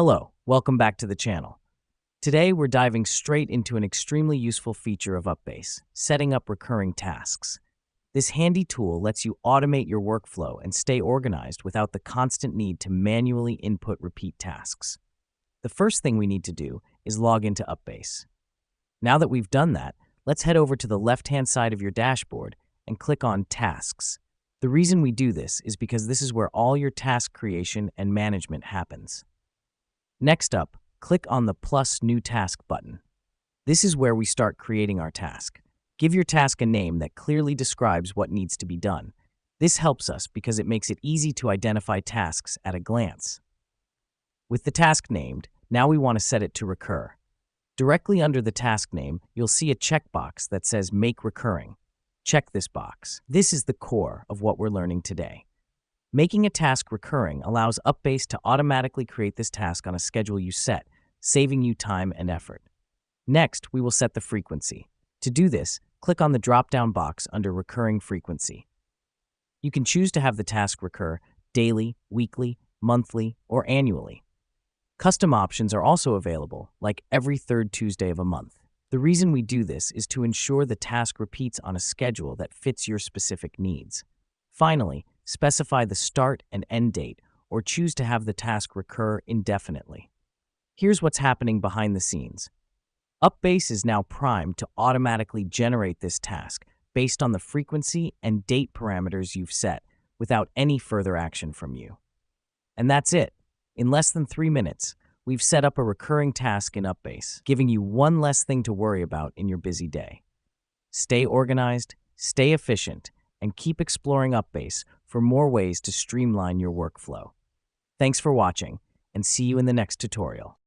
Hello, welcome back to the channel. Today we're diving straight into an extremely useful feature of UPBASE, setting up recurring tasks. This handy tool lets you automate your workflow and stay organized without the constant need to manually input repeat tasks. The first thing we need to do is log into UPBASE. Now that we've done that, let's head over to the left-hand side of your dashboard and click on Tasks. The reason we do this is because this is where all your task creation and management happens. Next up, click on the plus New Task button. This is where we start creating our task. Give your task a name that clearly describes what needs to be done. This helps us because it makes it easy to identify tasks at a glance. With the task named, now we want to set it to recur. Directly under the task name, you'll see a checkbox that says Make Recurring. Check this box. This is the core of what we're learning today. Making a task recurring allows UPBASE to automatically create this task on a schedule you set, saving you time and effort. Next, we will set the frequency. To do this, click on the drop-down box under Recurring Frequency. You can choose to have the task recur daily, weekly, monthly, or annually. Custom options are also available, like every third Tuesday of a month. The reason we do this is to ensure the task repeats on a schedule that fits your specific needs. Finally, specify the start and end date, or choose to have the task recur indefinitely. Here's what's happening behind the scenes. UPBASE is now primed to automatically generate this task based on the frequency and date parameters you've set without any further action from you. And that's it. In less than 3 minutes, we've set up a recurring task in UPBASE, giving you one less thing to worry about in your busy day. Stay organized, stay efficient, and keep exploring UPBASE for more ways to streamline your workflow. Thanks for watching, and see you in the next tutorial.